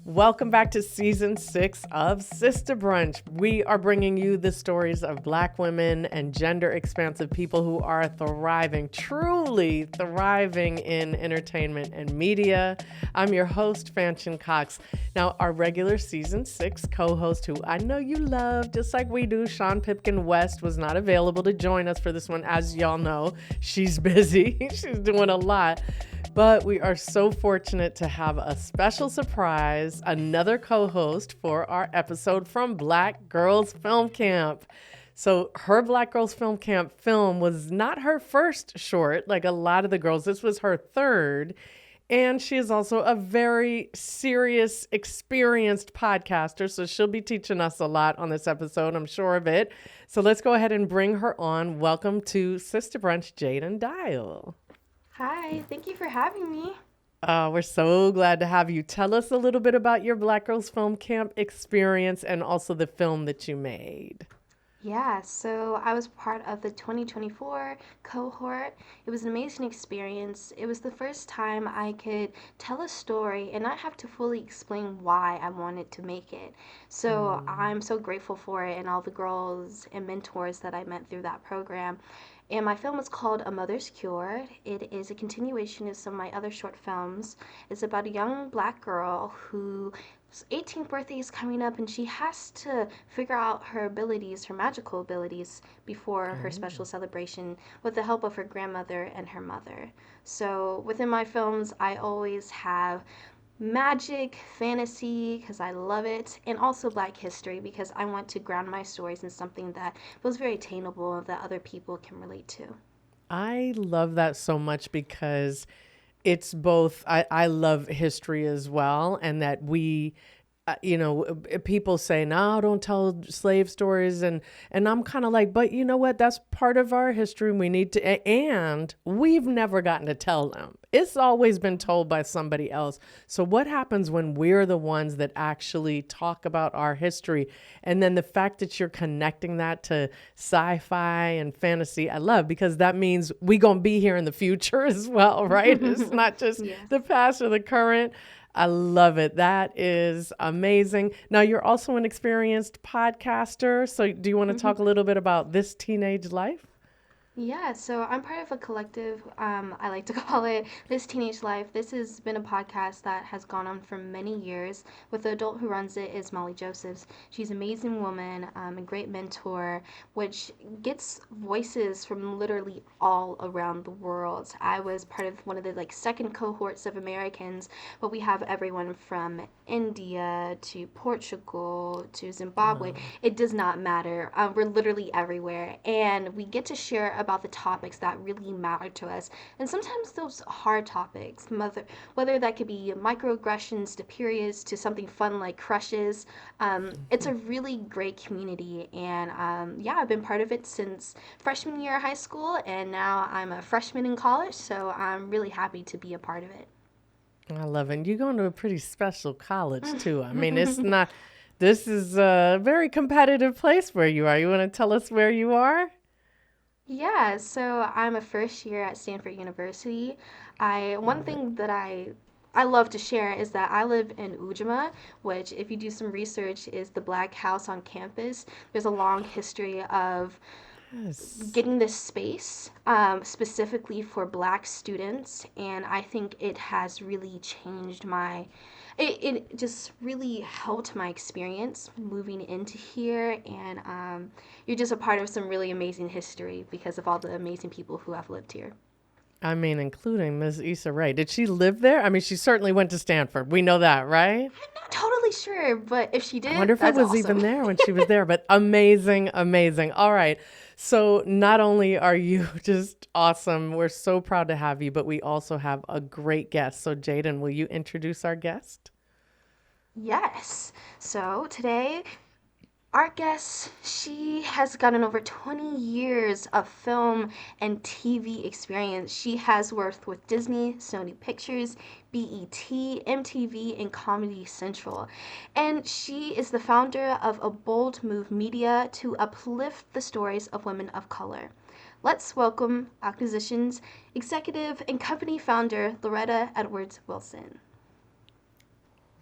Welcome back to season 6 of Sista Brunch. We are bringing you the stories of Black women and gender expansive people who are thriving, truly thriving in entertainment and media. I'm your host, Fanchon Cox. Now, our regular season 6 co-host, who I know you love, just like we do, Sean Pipkin West, was not available to join us for this one. As y'all know, she's busy. She's doing a lot. But we are so fortunate to have a special surprise, another co-host for our episode from Black Girls Film Camp. So her Black Girls Film Camp film was not her first short, like a lot of the girls. This was her third. And she is also a very serious, experienced podcaster. So she'll be teaching us a lot on this episode, I'm sure of it. So let's go ahead and bring her on. Welcome to Sista Brunch, Jayden Dial. Hi, thank you for having me. We're so glad to have you. Tell us a little bit about your Black Girls Film Camp experience and also the film that you made. Yeah, so I was part of the 2024 cohort. It was an amazing experience. It was the first time I could tell a story and not have to fully explain why I wanted to make it. So I'm so grateful for it and all the girls and mentors that I met through that program. And my film is called A Mother's Cure. It is a continuation of some of my other short films. It's about a young Black girl whose 18th birthday is coming up, and she has to figure out her abilities, her magical abilities, before her special celebration with the help of her grandmother and her mother. So within my films, I always have magic, fantasy, because I love it, and also Black history, because I want to ground my stories in something that feels very attainable that other people can relate to. I love that so much because it's both, I love history as well, and that we, people say, no, don't tell slave stories. And I'm kind of like, but you know what? That's part of our history. We need to, and we've never gotten to tell them. It's always been told by somebody else. So what happens when we're the ones that actually talk about our history? And then the fact that you're connecting that to sci-fi and fantasy, I love, because that means we gonna be here in the future as well, right? It's not just the past or the current. I love it. That is amazing. Now, you're also an experienced podcaster. So do you want to talk a little bit about This Teenage Life? Yeah, so I'm part of a collective, I like to call it This Teenage Life. This has been a podcast that has gone on for many years. With the adult who runs it is Molly Josephs. She's an amazing woman, a great mentor, which gets voices from literally all around the world. I was part of one of the second cohorts of Americans, but we have everyone from India to Portugal to Zimbabwe. It does not matter. We're literally everywhere, and we get to share about the topics that really matter to us. And sometimes those hard topics, whether that could be microaggressions to periods to something fun like crushes. It's a really great community. And I've been part of it since freshman year of high school, and now I'm a freshman in college. So I'm really happy to be a part of it. I love it. You're going to a pretty special college, too. I mean, it's not, this is a very competitive place where you are. You want to tell us where you are? Yeah, so I'm a first year at Stanford University. One thing that I love to share is that I live in Ujima, which, if you do some research, is the Black house on campus. There's a long history of getting this space specifically for Black students, and I think it has really changed it just really helped my experience moving into here, and you're just a part of some really amazing history because of all the amazing people who have lived here. I mean, including Ms. Issa Rae. Did she live there? I mean, she certainly went to Stanford. We know that, right? I'm not totally sure, but if she did, I wonder if it that's was awesome. even there when she was there, but amazing, amazing. All right. So not only are you just awesome, we're so proud to have you, but we also have a great guest. So Jayden, will you introduce our guest? Yes. So today, our guest, she has gotten over 20 years of film and TV experience. She has worked with Disney, Sony Pictures, BET, MTV, and Comedy Central. And she is the founder of A Bold Move Media to uplift the stories of women of color. Let's welcome Acquisitions Executive and Company Founder Loretta Edwards Wilson.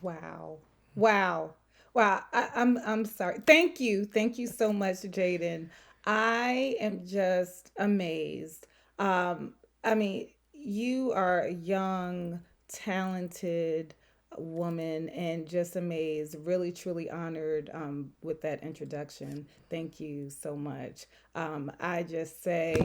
Wow. Wow. Wow. I'm sorry. Thank you so much, Jayden. I am just amazed. Um, I mean, you are a young, talented woman and just amazed. Really, truly honored with that introduction. Thank you so much. I just say,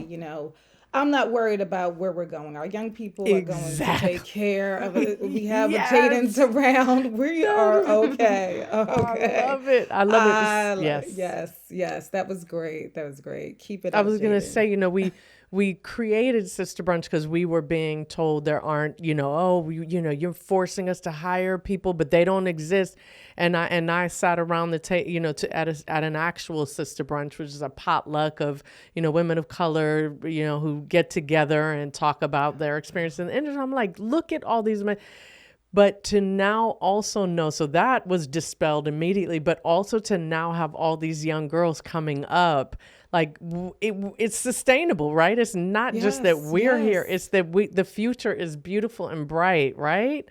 I'm not worried about where we're going. Our young people are going to take care of it. We have a Jaden's Yes. around. We are okay. I Okay. love it. I love it. Yes. Yes, yes. That was great. That was great. Keep it I up, was gonna Jaden. say, we created Sister Brunch because we were being told there aren't, you're forcing us to hire people, but they don't exist. And I sat around the table, at an actual Sister Brunch, which is a potluck of, women of color, who get together and talk about their experience. And I'm like, look at all these men. But to now also know, so that was dispelled immediately, but also to now have all these young girls coming up, like it's sustainable, right? It's not just that Yes, we're here, yes, it's that the future is beautiful and bright, right?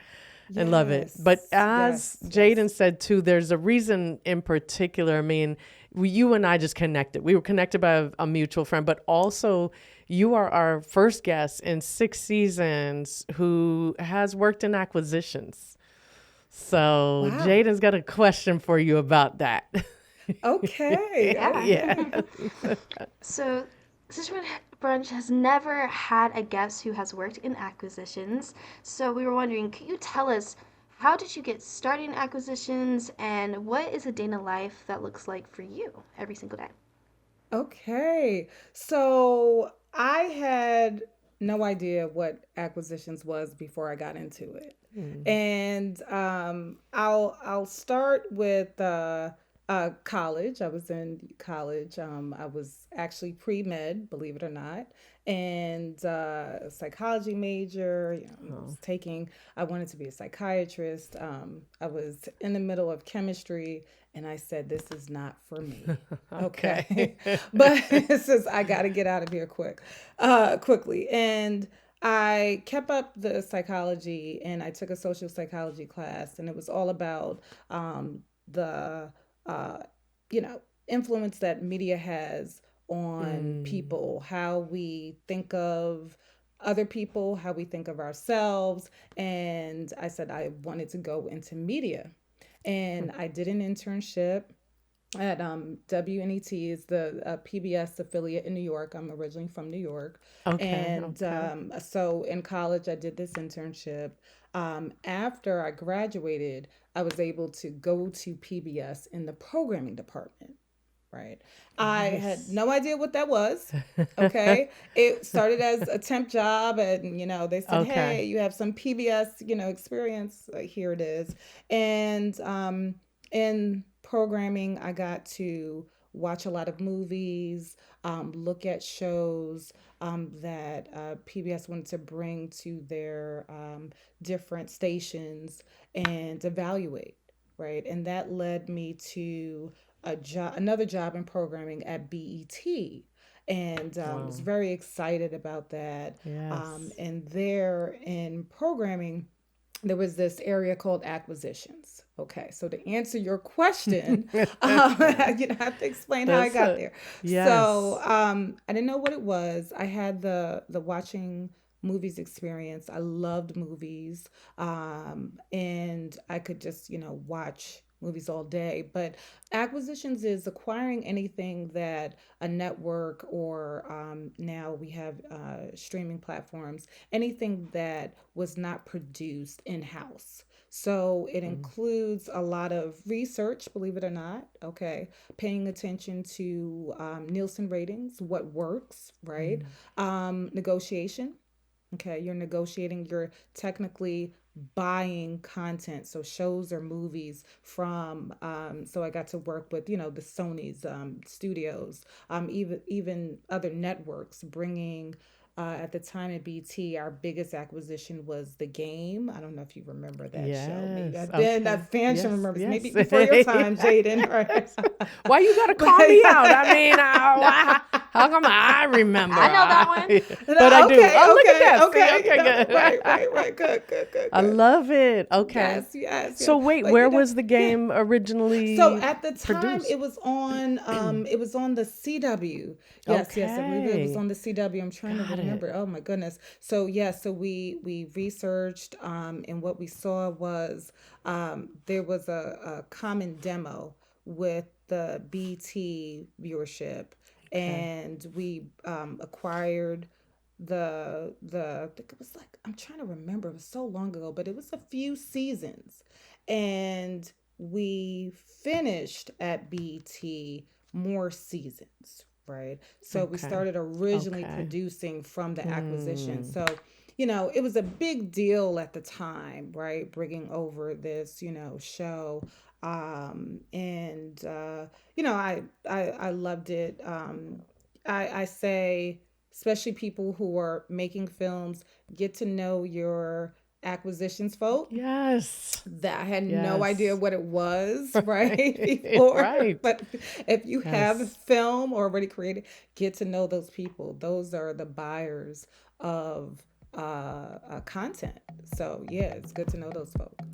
I love it. But yes, as yes, Jaden yes. said too, there's a reason in particular. I mean, you and I just connected. We were connected by a mutual friend, but also you are our first guest in 6 seasons who has worked in acquisitions. So Wow. Jaden's got a question for you about that. Okay, Yeah. Yeah. okay. So, Sister Brunch has never had a guest who has worked in acquisitions. So, we were wondering, could you tell us how did you get started in acquisitions and what is a day in a life that looks like for you every single day? Okay. So I had no idea what acquisitions was before I got into it. Mm. And I'll start with college. I was in college. I was actually pre-med, believe it or not, and a psychology major. Oh. I wanted to be a psychiatrist. I was in the middle of chemistry and I said, this is not for me. Okay. Okay. But it says, I got to get out of here quickly. And I kept up the psychology and I took a social psychology class, and it was all about the, uh, influence that media has on Mm. people, how we think of other people, how we think of ourselves. And I said I wanted to go into media, and I did an internship at WNET, is the PBS affiliate in New York. I'm originally from New York, Okay. and Okay. so in college I did this internship. After I graduated, I was able to go to PBS in the programming department. Right. I had Nice. no idea what that was. Okay. It started as a temp job, and they said, Okay. "Hey, you have some PBS, experience. Here it is." And in programming, I got to watch a lot of movies, look at shows that PBS wanted to bring to their different stations and evaluate. Right. And that led me to another job in programming at BET, and was Wow. very excited about that. Yes. And there in programming, there was this area called acquisitions. Okay, so to answer your question, I have to explain how I That's got a there. So yes. I didn't know what it was. I had the watching movies experience. I loved movies, and I could just watch movies all day. But acquisitions is acquiring anything that a network, or now we have streaming platforms, anything that was not produced in house. So it Mm. includes a lot of research, believe it or not. Okay. Paying attention to Nielsen ratings, what works, right? Mm. Negotiation. Okay. You're negotiating, you're technically buying content, so shows or movies from so I got to work with the Sony's studios, even other networks, bringing At the time at BT, our biggest acquisition was The Game. I don't know if you remember that show. Maybe Yes. then Okay. Fanchon Yes. remembers. Maybe Yes. before your time, Jayden. Right? Yes. Why you gotta But call me out? I mean, how come I remember? I know that one. But I do. Okay, Oh, look okay, at that. okay. See, okay, good. Right. Good. I love it. Okay. Yes. So wait, But where you know, was the yeah. game originally So at the time, produced? it was on the CW. Yes, I believe it was Okay. on the CW. I'm trying to Got remember. it. Oh my goodness. So yeah, so we researched, and what we saw was there was a common demo with the BT viewership, Okay. and we acquired the I think it was like, I'm trying to remember, it was so long ago, but it was a few seasons, and we finished at BT more seasons, right? So we Okay. started originally Okay. producing from the acquisition. Mm. So it was a big deal at the time, right? Bringing over this show, and I loved it. I say, especially people who are making films, get to know your acquisitions folk. Yes. That I had no idea Yes. what it was, right, Right. before. Right. But if you have a Yes. film already created, get to know those people. Those are the buyers of content. So yeah, it's good to know those folks.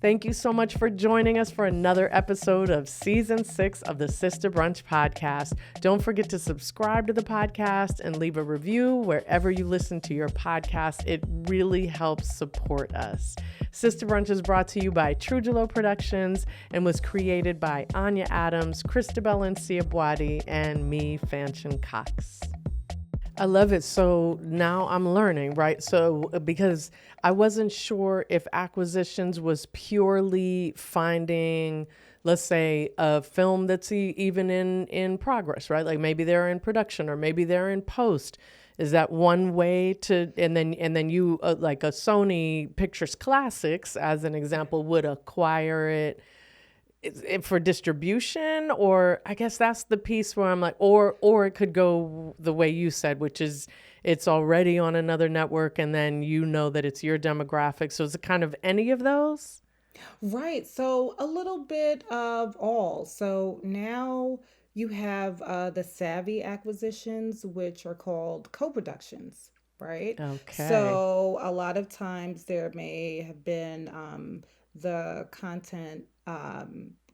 Thank you so much for joining us for another episode of Season 6 of the Sista Brunch podcast. Don't forget to subscribe to the podcast and leave a review wherever you listen to your podcast. It really helps support us. Sista Brunch is brought to you by Trujillo Productions and was created by Anya Adams, Christabel Ncia and me, Fanchon Cox. I love it. So now I'm learning, right? So because I wasn't sure if acquisitions was purely finding, let's say, a film that's even in progress, right? Like maybe they're in production or maybe they're in post. Is that one way to, and then you like a Sony Pictures Classics, as an example, would acquire it for distribution? Or I guess that's the piece where I'm like, or it could go the way you said, which is it's already on another network and then that it's your demographic. So is it kind of any of those? Right. So a little bit of all. So now you have the savvy acquisitions, which are called co-productions, right? Okay. So a lot of times there may have been the content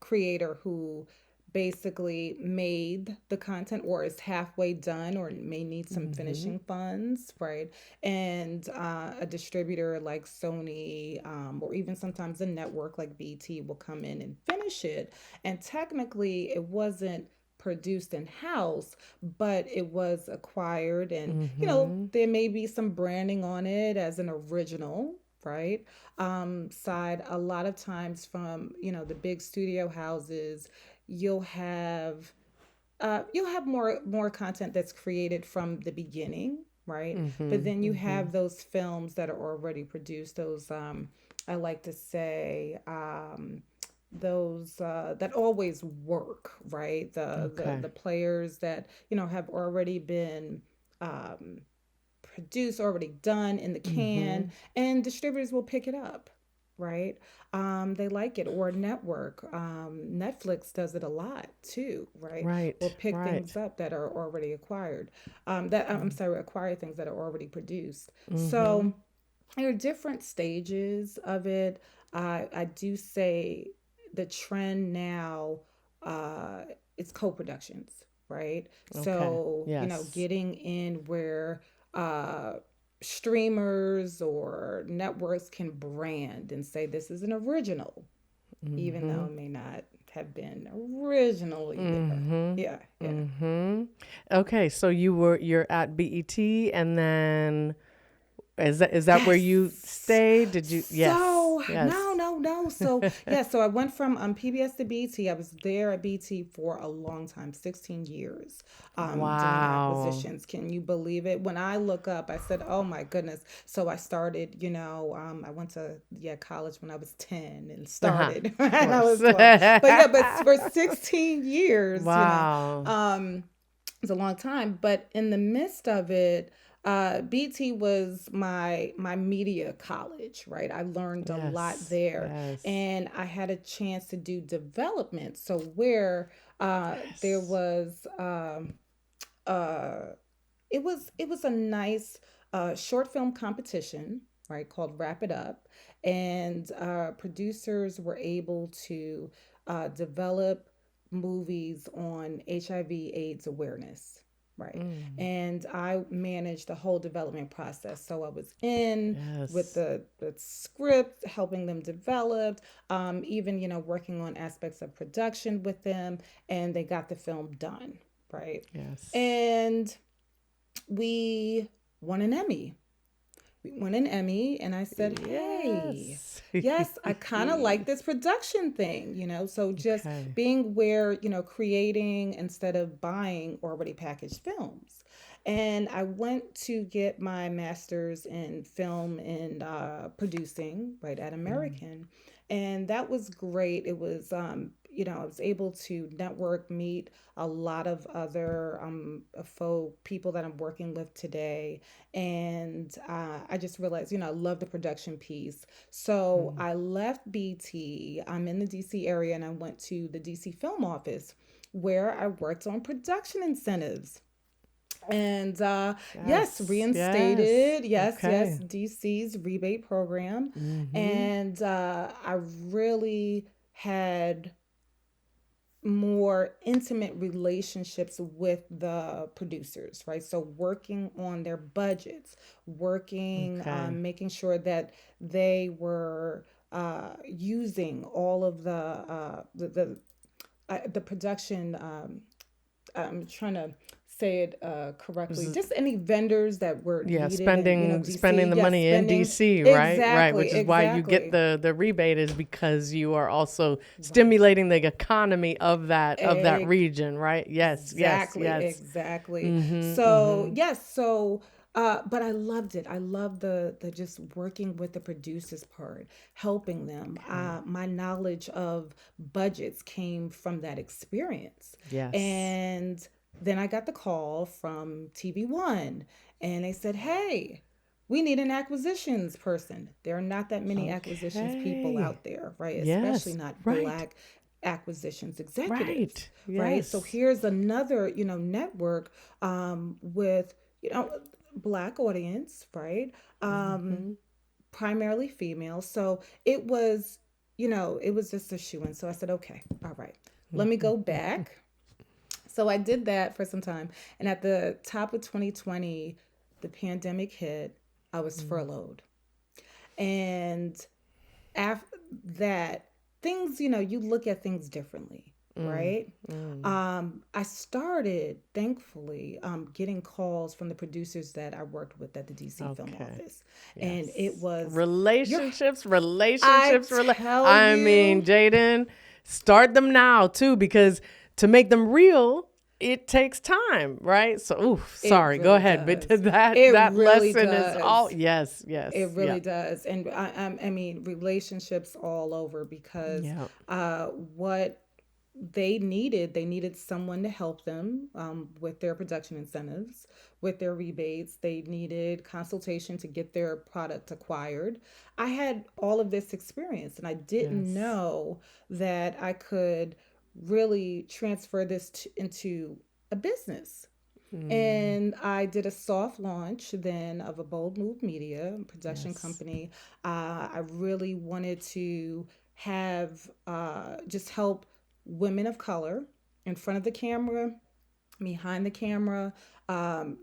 creator who basically made the content or is halfway done or may need some Mm-hmm. finishing funds, right? And a distributor like Sony, or even sometimes a network like BT will come in and finish it. And technically, it wasn't produced in house, but it was acquired, and Mm-hmm. there may be some branding on it as an original. Right. Side, a lot of times from the big studio houses, you'll have more content that's created from the beginning, right? But then Mm-hmm. you Mm-hmm. have those films that are already produced. Those I like to say those that always work, right? The Okay. players that have already been um, produced, already done in the Mm-hmm. can, and distributors will pick it up, right? They like it, or network. Netflix does it a lot too, right? Will Right. pick things Right. up that are already acquired. That I'm sorry, acquire things that are already produced. Mm-hmm. So there are different stages of it. I do say the trend now uh, is co-productions, right? Okay. So Yes. getting in where uh, streamers or networks can brand and say this is an original, even though Mm-hmm. it may not have been originally there. Mm-hmm. Yeah. Mm-hmm. Okay, so you're at BET, and then is that where you Yes. stayed? Did you? Yes. So Yes. no. So yeah, so I went from PBS to BT. I was there at BT for a long time, 16 years, doing Wow. acquisitions. Can you believe it? When I look up, I said, "Oh my goodness!" So I started. I went to college when I was 10 and Uh-huh. started Of when I course. was 12. But yeah, but for 16 years, Wow. um, was a long time, but in the midst of it, BT was my media college, right? I learned a lot Yes. there, Yes. and I had a chance to do development. So where there Yes. was uh, it was a nice short film competition, right, called Wrap It Up, and producers were able to develop movies on HIV/AIDS awareness, right, Mm. and I managed the whole development process. So I was in with Yes. the script, helping them develop, even working on aspects of production with them, and they got the film done, right, Yes. and we won an Emmy. We won an Emmy, and I said, hey, Yes. yes, I kind of like this production thing, So just Okay. being where, creating instead of buying already packaged films. And I went to get my master's in film and producing, right, at Mm. American. And that was great. It was, I was able to network, meet a lot of other folk people that I'm working with today, and I just realized, I love the production piece. So Mm. I left BT. I'm in the DC area, and I went to the DC film office where I worked on production incentives. And yes, Yes. Yes. reinstated. Yes, yes, Okay. DC's rebate program. Mm-hmm. And I really had more intimate relationships with the producers, right? So working on their budgets, working, Okay. making sure that they were using all of the production. I'm trying to say it correctly. Z- Just any vendors that were Yeah, needed in spending DC. the Yes, money in spending DC, right? Right, exactly, which is why you get exactly. the rebate is because you are also Right. stimulating the economy of that region, right? Yes, yes, Exactly, yes. exactly. Mhm. So Mhm. yes, so but I loved it. I loved the just working with the producers part, helping them. Okay. My knowledge of budgets came from that experience. Yes. And then I got the call from TV One, and they said, "Hey, we need an acquisitions person." There are not that many acquisitions people Okay. out there, right? Especially Yes. not Right. black acquisitions executives, Right. right? So Yes. here's another, network with, black audience, right? Um, Mhm. primarily female. So it was just a shoe in. So I said, okay, all right, let me go back. So I did that for some time. And at the top of 2020, the pandemic hit. I was Mm. furloughed. And after that, things, you look at things differently, Mm. right? Mm. I started, thankfully, getting calls from the producers that I worked with at the DC film Okay. office. And it Yes. was, you're, Relationships, I relationships, tell I mean, you, Jayden, start them now too, because to make them real, it takes time, right? So, oof, it sorry, go really ahead. But does. that It that really lesson is all does. yes, yes, It yeah, really does. And I mean, relationships all over because yeah, what they needed someone to help them with their production incentives, with their rebates. They needed consultation to get their product acquired. I had all of this experience, and I didn't yes. know that I could really transfer this into a business. Mm, And I did a soft launch then of a Bold Move Media production yes, company. I really wanted to have just help women of color in front of the camera, behind the camera,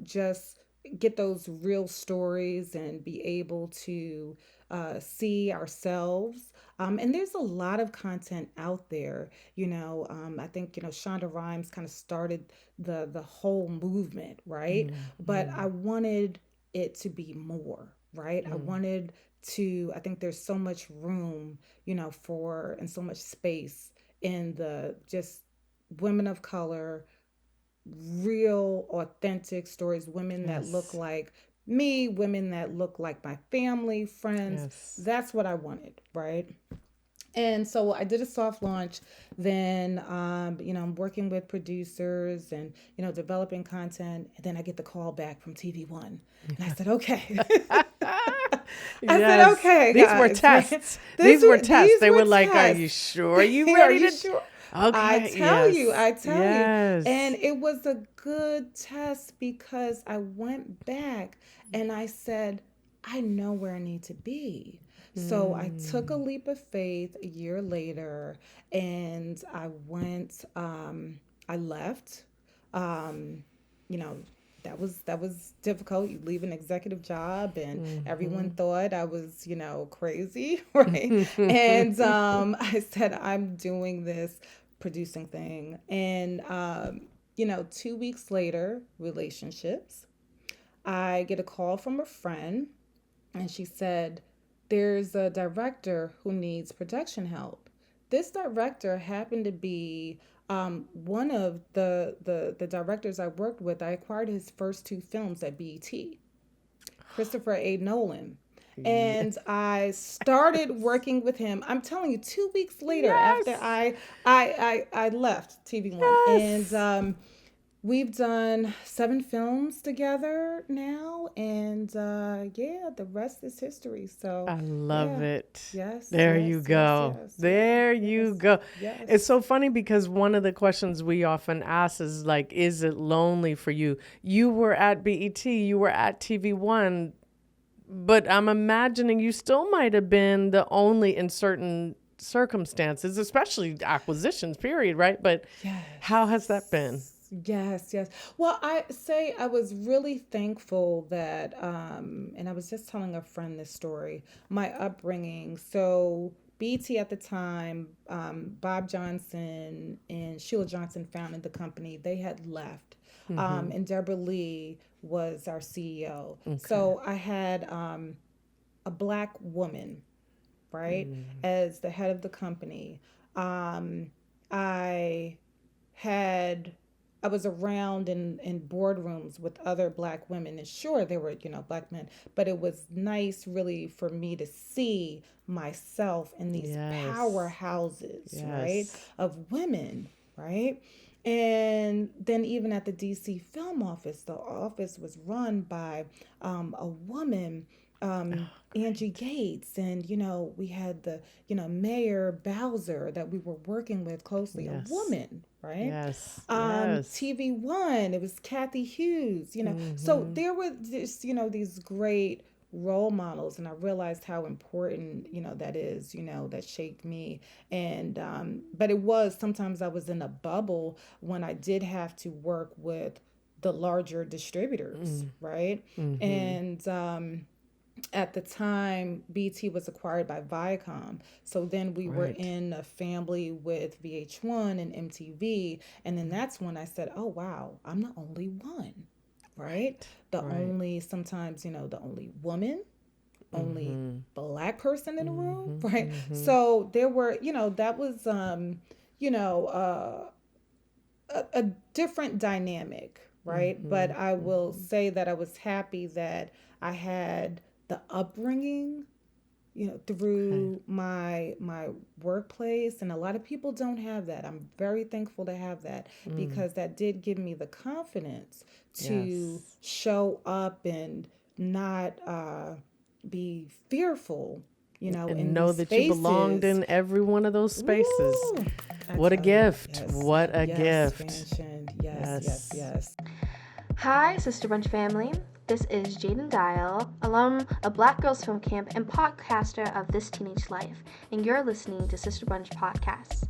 just get those real stories and be able to see ourselves. And there's a lot of content out there. I think Shonda Rhimes kind of started the whole movement, right? mm, But I mm, wanted it to be more, right? I mm, wanted to. I think there's so much room, for and so much space in the just women of color, real authentic stories, women that look yes, like me, women that look like my family, friends. yes. That's what I wanted, right? And so I did a soft launch. Then, I'm working with producers and, developing content. And then I get the call back from TV One. And I said, okay. I said, Yes. okay, These were guys. tests. These These were were tests. They were tests. like, are you sure? Are you Are ready you to? sure? Okay. I tell you. Yes. And it was a good test because I went back and I said, I know where I need to be. So I took a leap of faith a year later and I went, I left. Um, you know, that was difficult. You leave an executive job and everyone thought I was, crazy, right? And I said, I'm doing this producing thing. And 2 weeks later, relationships. I get a call from a friend and she said, there's a director who needs production help. This director happened to be one of the directors I worked with. I acquired his first two films at BET, Christopher A. Nolan. And I started working with him. I'm telling you, 2 weeks later, after Yes. I left TV One, Yes. and we've done 7 films together now, and yeah, the rest is history. So I love yeah, it. yes, There yes, you yes, go. yes, There you yes, go. yes. It's so funny because one of the questions we often ask is like, is it lonely for you? You were at BET, you were at TV One, but I'm imagining you still might have been the only in certain circumstances, especially acquisitions, period, right? But Yes. how has that been? Yes, yes. Well, I say I was really thankful that, and I was just telling a friend this story, my upbringing. So, BT at the time, Bob Johnson and Sheila Johnson founded the company. They had left, and Deborah Lee was our CEO. So, I had a black woman, right, as the head of the company. I had I was around in boardrooms with other black women, and sure there were black men, but it was nice really for me to see myself in these Yes. powerhouses, right, Yes. of women, right. And then even at the DC film office, the office was run by a woman, Angie Gates, and we had the Mayor Bowser that we were working with closely, a Yes. woman, right? Yes. Yes. TV One, it was Kathy Hughes, So there were this, these great role models, and I realized how important, that is, that shaped me. And but it was sometimes I was in a bubble when I did have to work with the larger distributors, right? And at the time, BT was acquired by Viacom. So then we were Right. in a family with VH1 and MTV. And then that's when I said, oh, wow, I'm the only one, right? The Right. only, sometimes, the only woman, only black person in the room, right? So there were, that was, a different dynamic, right? But I will say that I was happy that I had the upbringing, through my workplace, and a lot of people don't have that. I'm very thankful to have that because that did give me the confidence to Yes. show up and not be fearful, And in know these that you belonged spaces. in every one of those spaces. Woo! I What a tell you, gift. yes, What a yes, gift. Fanchon. Yes, yes, Yes. yes. Hi, Sista Brunch family. This is Jayden Dial, alum of Black Girls Film Camp and podcaster of This Teenage Life, and you're listening to Sista Brunch Podcasts.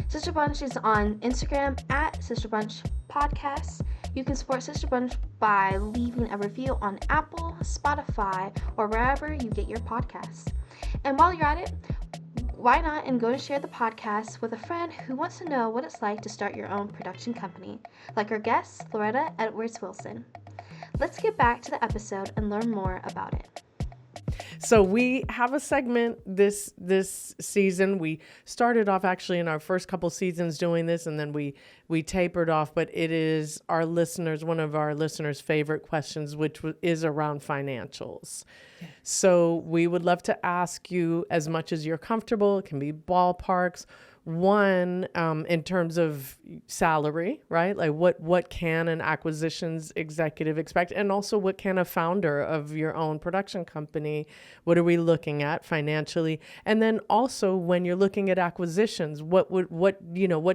Sista Brunch is on Instagram at Sista Brunch Podcasts. You can support Sista Brunch by leaving a review on Apple, Spotify, or wherever you get your podcasts. And while you're at it, why not and go and share the podcast with a friend who wants to know what it's like to start your own production company, like our guest, Loretta Edwards Wilson. Let's get back to the episode and learn more about it. So we have a segment this season. We started off actually in our first couple seasons doing this, and then we tapered off. But it is one of our listeners' favorite questions, which is around financials. Yeah. So we would love to ask you, as much as you're comfortable. It can be ballparks. One, in terms of salary, right? Like what can an acquisitions executive expect? And also what can a founder of your own production company, what are we looking at financially? And then also when you're looking at acquisitions, what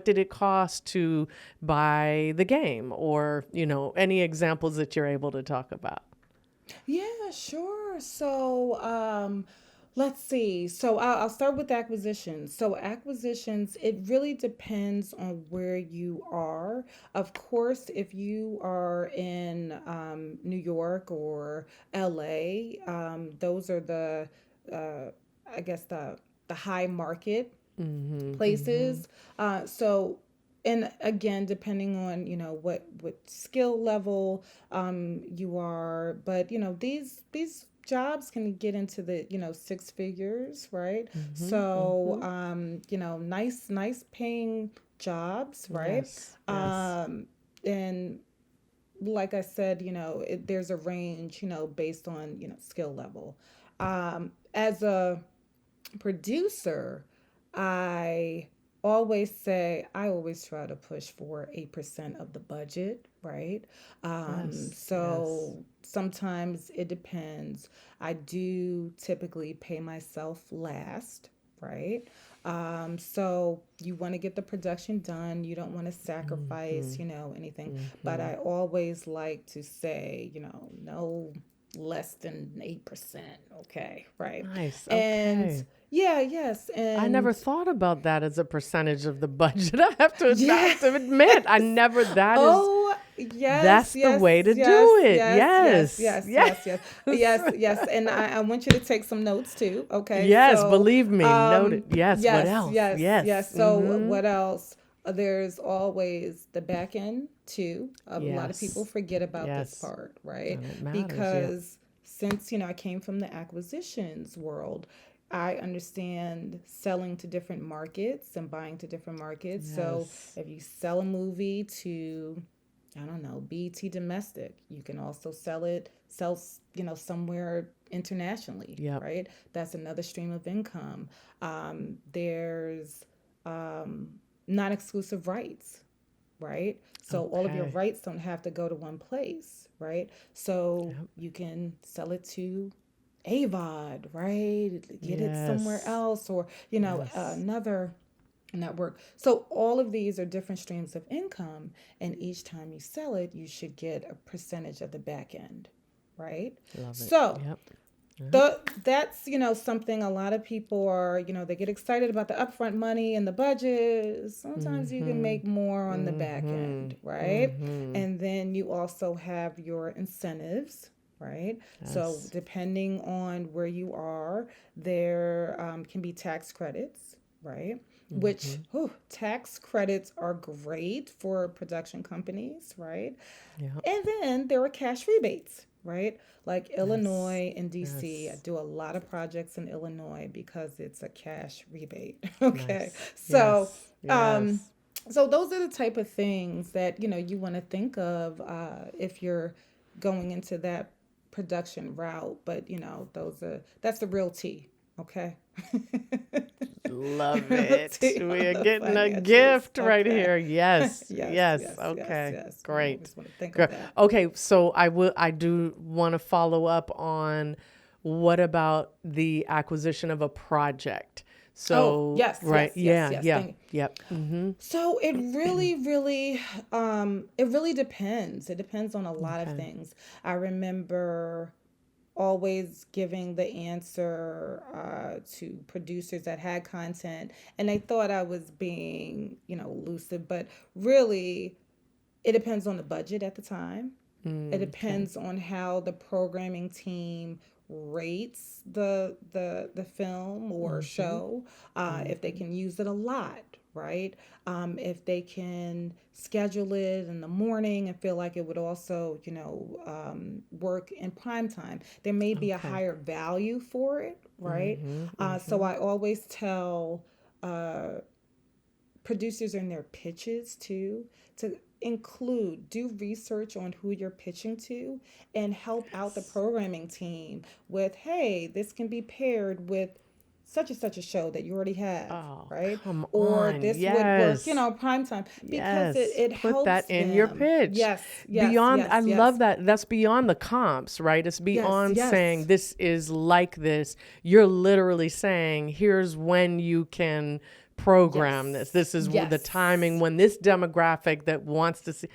did it cost to buy the game, or, any examples that you're able to talk about? Yeah, sure. So, let's see. So I'll start with acquisitions. So acquisitions, it really depends on where you are. Of course, if you are in New York or LA, those are uh, I guess the high market places. So, and again, depending on what skill level you are, but these jobs can get into the six figures, right? So nice paying jobs, right? Yes. And like I said, there's a range, based on skill level. As a producer, I I always try to push for 8% of the budget, right? Yes. So sometimes it depends. I do typically pay myself last, right? So you want to get the production done. You don't want to sacrifice, anything. But I always like to say, no less than 8%. Okay, right? Nice. And Okay. yeah, yes, I and never thought about that as a percentage of the budget. I have yes. to admit, I never, Oh, yes, that's the yes, way to yes, do it. yes, yes, Yes. yes, Yes. yes, yes, yes, yes. And I want you to take some notes too. Okay, Yes. so Believe me. Noted. Yes. What yes, else? yes, Yes. yes. So what else? There's always the back end too. A lot of people Yes. forget about this Yes. part, right? And it matters. Yeah. Because since I came from the acquisitions world, I understand selling to different markets and buying to different markets. So Yes. if you sell a movie to, I don't know, BT domestic, you can also sell somewhere internationally, Yep. right? That's another stream of income. There's non-exclusive rights, right? So all of your Okay. rights don't have to go to one place, right? So Yep. you can sell it to AVOD, right? Get it somewhere Yes. else, or Yes. another network. So all of these are different streams of income, and each time you sell it, you should get a percentage of the back end, right? Love it. So Yep. Yep. that's something a lot of people are they get excited about the upfront money and the budget. Sometimes you can make more on the back end, right? And then you also have your incentives, right? So Yes. depending on where you are, there can be tax credits, right? Which tax credits are great for production companies, right? Yep. And then there are cash rebates, right? Like Yes. Illinois and DC. I Yes. do a lot of projects in Illinois because it's a cash rebate. Okay. Nice. So, Yes. um, Yes. so those are the type of things that, you want to think of if you're going into that production route. But, that's the real tea. Okay. Love Real it. tea We on are the getting a financials. gift right Okay. here. Yes. Yes, Yes. yes, yes, Okay. yes. We Great. always want to think of Good. that. Okay. So I do want to follow up on what about the acquisition of a project? Oh, So, yes, right. yes, yes, Yeah. yes. Yeah. Thank you. Yep. So it really depends. It depends on a lot of Okay. things. I remember always giving the answer to producers that had content, and they thought I was being, lucid, but really, it depends on the budget at the time. It Okay. depends on how the programming team rates the film or show, if they can use it a lot, right? If they can schedule it in the morning and feel like it would also, work in prime time, there may be a Okay. higher value for it, right? Mm-hmm. So Mm-hmm. I always tell producers in their pitches too to do research on who you're pitching to and help out the Yes. programming team with, hey, this can be paired with such and such a show that you already have, Oh, right? come Or on. this would work, Yes. prime time, because Yes. it Put helps that in your them. pitch. Yes, yes, Beyond, I yes, love yes, that. That's beyond the comps, right? It's yes, beyond saying yes, this is like this. You're literally saying, here's when you can program this. yes, This is the timing yes. when this demographic that wants to see.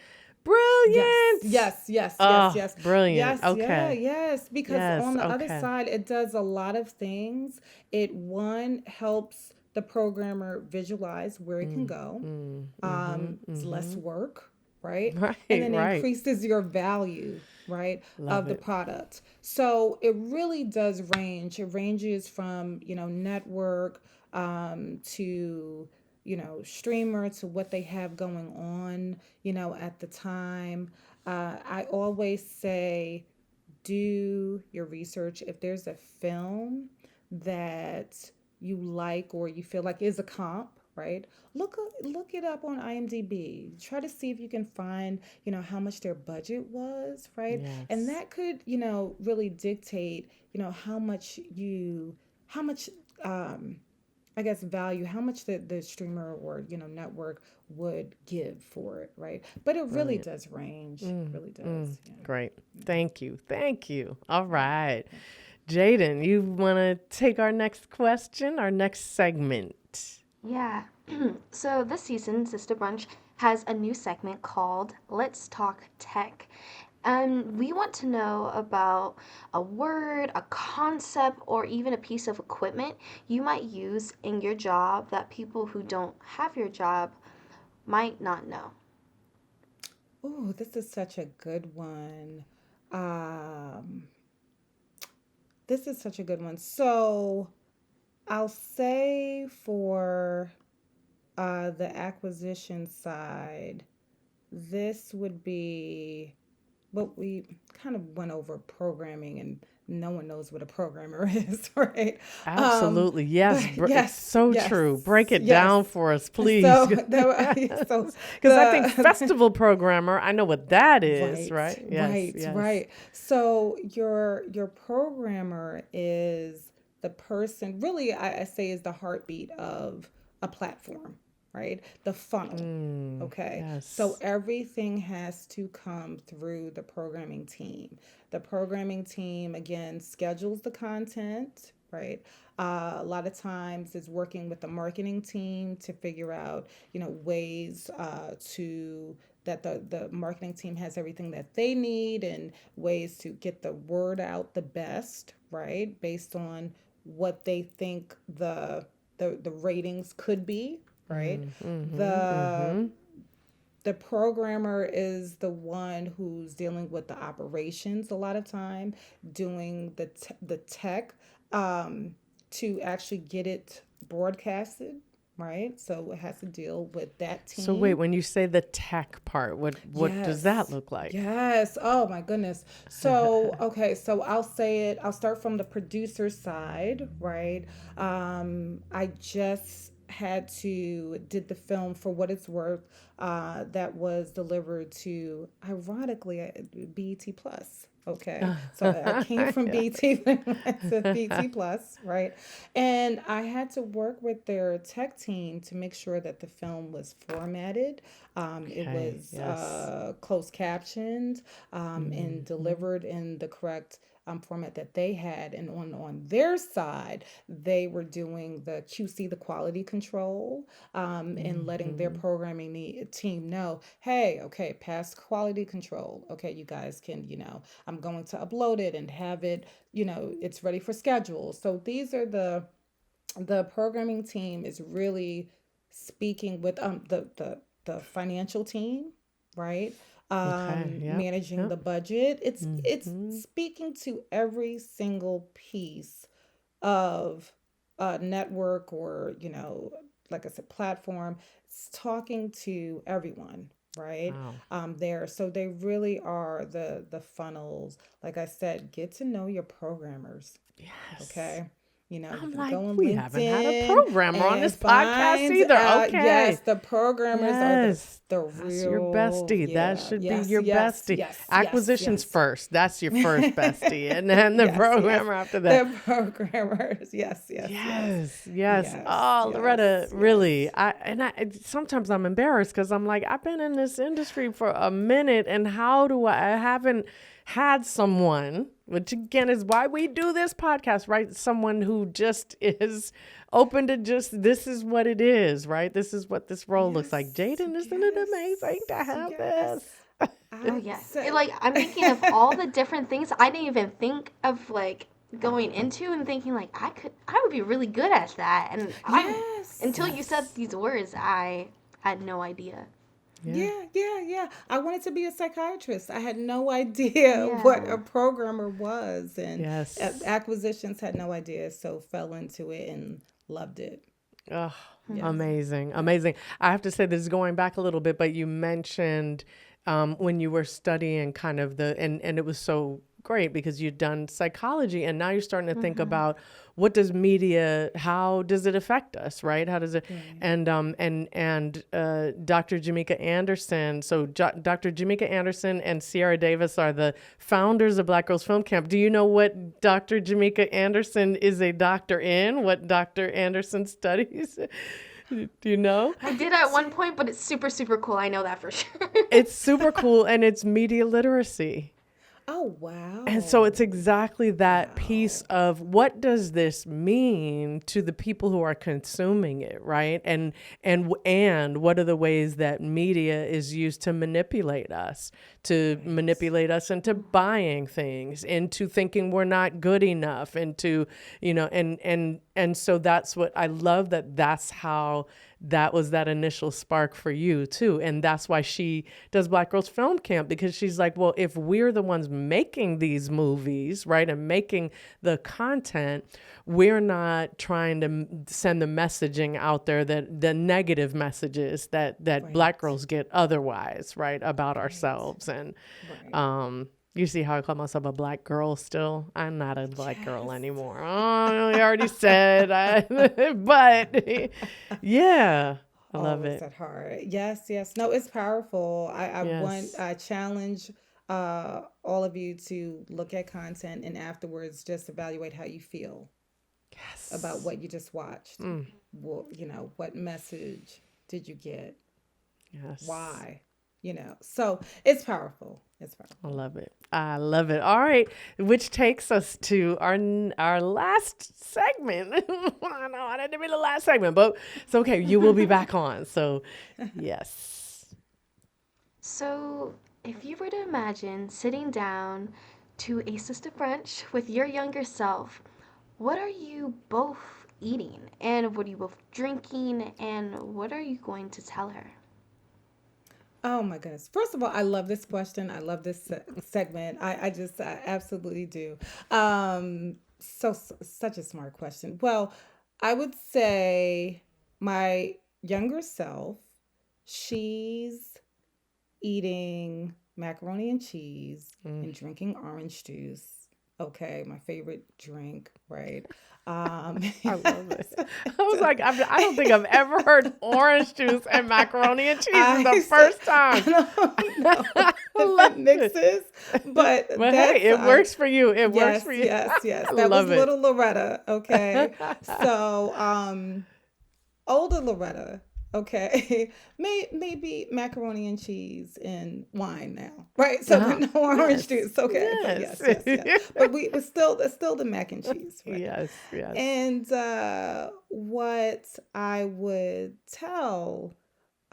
Yes, Brilliant. yes, yes, yes, Oh, yes, brilliant. yes, yeah, Okay. yes. Because Yes. on the other Okay. side, it does a lot of things. It one helps the programmer visualize where it can Mm, go. mm-hmm. It's less Mm-hmm. work, right? And Right. then Right. increases your value, right, Love of the it. product. So it really does range. It ranges from, network to, streamer, to what they have going on, at the time. I always say, do your research. If there's a film that you like or you feel like is a comp, right? Look it up on IMDb. Try to see if you can find, how much their budget was, right? And Yes. that could, really dictate, how much um I guess value, how much the streamer or, network would give for it, right? But it really Brilliant. does range. It Mm, really does. mm, Yeah. great. Thank you. Thank you. All Yeah. right. Jaden, you want to take our next question, our next segment? Yeah. So this season, Sister Brunch has a new segment called Let's Talk Tech. And we want to know about a word, a concept, or even a piece of equipment you might use in your job that people who don't have your job might not know. Oh, this is such a good one. Um, this is such a good one. So I'll say for the acquisition side, this would be, but we kind of went over programming and no one knows what a programmer is, right? Um, Absolutely. Yes. but It's yes, so yes, true. Break it yes. down for us, please. So so Because I think the festival programmer, I know what that is, right, right? Yes. right, Yes. right. So your programmer is the person, really, I say, is the heartbeat of a platform, right? The funnel. Mm, Okay. So yes. everything has to come through the programming team. The programming team, again, schedules the content, right? A lot of times is working with the marketing team to figure out, ways to that the marketing team has everything that they need and ways to get the word out the best, right? Based on what they think the ratings could be, right? Mm, mm-hmm. The Mm-hmm. the programmer is the one who's dealing with the operations a lot of time, doing the tech um, to actually get it broadcasted, right? So it has to deal with that So wait, team. when you say the tech part, what does that Yes. look like? Yes. Oh my goodness. So, okay, so I'll say it. I'll start from the producer side, right? I just had to did the film For What It's Worth, that was delivered to, ironically, BET Plus. Okay, so I came from Yeah. BT when I went to BT Plus, right? And I had to work with their tech team to make sure that the film was formatted, it Okay. was Yes. closed captioned, and Mm-hmm. delivered in the correct format that they had. And on their side, they were doing the QC, the quality control, and letting their Mm-hmm. programming team know, hey, okay, past quality control. Okay, you guys can, I'm going to upload it and have it, it's ready for schedule. So these are the programming team is really speaking with the financial team, right? Okay. Yep. Managing Yep. the budget. It's Mm-hmm. speaking to every single piece of a network or like I said, platform. It's talking to everyone, right? Wow. There, so they really are the funnels. Like I said, get to know your programmers. Yes. Okay. You I'm can like, go on we haven't had a LinkedIn programmer on and this podcast find, either. yes, Okay. the programmers are Yes. the That's your real, bestie. That yeah, should be yes, your yes, bestie. yes, yes, Acquisitions yes. first. That's your first bestie. And then the Yes, yes. programmer after that. The programmers. Yes, yes, yes. Yes, yes. Yes, Oh, yes, Loretta, yes. really. Sometimes I'm embarrassed because I'm like, I've been in this industry for a minute, and I haven't had someone, which again is why we do this podcast, right? Someone who just is open to just, this is what it is, right? This is what this role looks like. Yes, Jaden, isn't it yes, amazing to have yes. this? Oh I yes. said, Like I'm thinking of all the different things I didn't even think of like going into and thinking like I would be really good at that. And I yes, until you said these words, I had no idea. Yeah. yeah, yeah, yeah. I wanted to be a psychiatrist. I had no idea what a Yeah. programmer was, and Yes. acquisitions had no idea, so fell into it and loved it. Oh, Yes. amazing, amazing. I have to say, this is going back a little bit, but you mentioned when you were studying kind of and it was so great because you'd done psychology and now you're starting to think about what does media, how does it affect us, right? How does it, Right. and Dr. Jamaica Anderson, so Dr. Jamaica Anderson and Sierra Davis are the founders of Black Girls Film Camp. Do you know what Dr. Jamaica Anderson is a doctor in? What Dr. Anderson studies? Do you know? I did at one point, but it's super, super cool. I know that for sure. It's super cool, and it's media literacy. Oh wow. And so it's exactly that piece Wow. of what does this mean to the people who are consuming it, right? And what are the ways that media is used to manipulate us, into buying things, into thinking we're not good enough, into, and so that's what I love, that's how that was that initial spark for you too. And that's why she does Black Girls Film Camp, because she's like, well, if we're the ones making these movies, right, and making the content, we're not trying to send the messaging out there, that the negative messages that Black Right. girls get otherwise, right, about Right. ourselves. And Right. you see how I call myself a Black girl still? I'm not a Black girl Yes. anymore. Oh, I already said, but yeah, I love Always it. at heart. Yes, yes. No, it's powerful. Yes. I challenge all of you to look at content and afterwards just evaluate how you feel about Yes. what you just watched. Well, what message did you get? Yes. Why? So it's powerful. It's I powerful. love it. I love it. All right, which takes us to our last segment. I know I didn't mean the last segment, but it's okay. You will be back on. So, yes. So, if you were to imagine sitting down to a Sista Brunch with your younger self, what are you both eating? And what are you both drinking? And what are you going to tell her? Oh my goodness. First of all, I love this question. I love this segment. I absolutely do. Such a smart question. Well, I would say my younger self, she's eating macaroni and cheese and drinking orange juice. Okay, my favorite drink, right? I love it. Yes. I was like, I don't think I've ever heard orange juice and macaroni and cheese is the So, first time. I don't know I if it love it. mixes, but But hey, it I works for you. It works yes, for you. yes, yes. I That was love it. little Loretta, okay? So, older Loretta, okay? Maybe macaroni and cheese and wine now, right? So, but Oh, no orange yes. juice, okay? But Yes. yes, yes, yes. But it's still the mac and cheese, right? Yes, yes. And what I would tell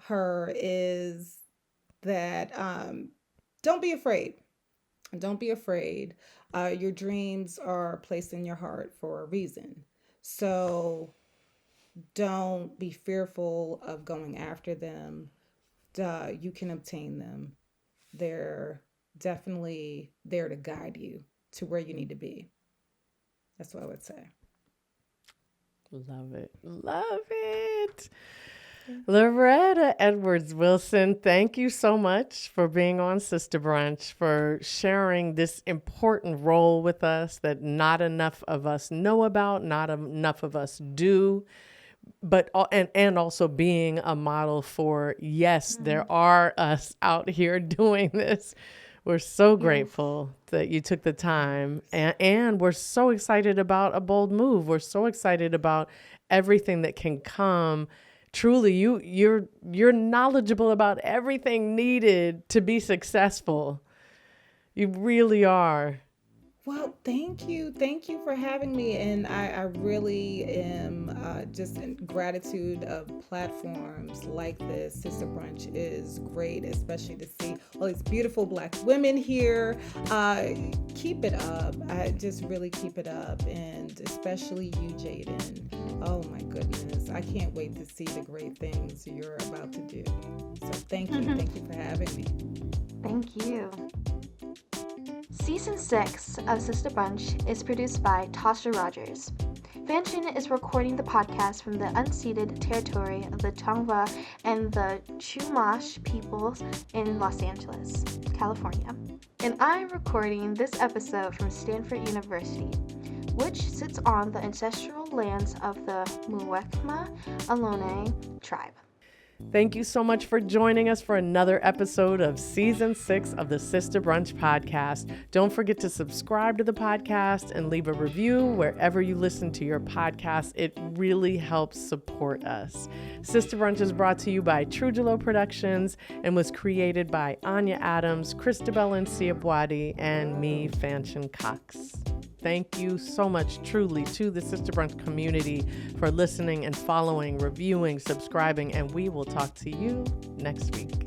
her is that don't be afraid. Don't be afraid. Your dreams are placed in your heart for a reason. So don't be fearful of going after them. You can obtain them. They're definitely there to guide you to where you need to be. That's what I would say. Love it. Love it. Loretta Edwards Wilson, thank you so much for being on Sista Brunch, for sharing this important role with us that not enough of us know about, not enough of us do, but and also being a model for, yes, there are us out here doing this. We're so grateful that you took the time, and we're so excited about A Bold Move. We're so excited about everything that can come. Truly, you're knowledgeable about everything needed to be successful. You really are. Well, thank you. Thank you for having me. And I really am just in gratitude of platforms like this. Sister Brunch is great, especially to see all these beautiful Black women here. Keep it up. I just really keep it up. And especially you, Jayden. Oh my goodness. I can't wait to see the great things you're about to do. So thank you. Thank you for having me. Thank you. Season 6 of Sista Brunch is produced by Tasha Rogers. Fanchon is recording the podcast from the unceded territory of the Tongva and the Chumash peoples in Los Angeles, California. And I'm recording this episode from Stanford University, which sits on the ancestral lands of the Muwekma Ohlone tribe. Thank you so much for joining us for another episode of Season 6 of the Sista Brunch podcast. Don't forget to subscribe to the podcast and leave a review wherever you listen to your podcast. It really helps support us. Sista Brunch is brought to you by Trujillo Productions and was created by Anya Adams, Christabel Nsiabwadi, and me, Fanchon Cox. Thank you so much, truly, to the Sista Brunch community for listening and following, reviewing, subscribing, and we will talk to you next week.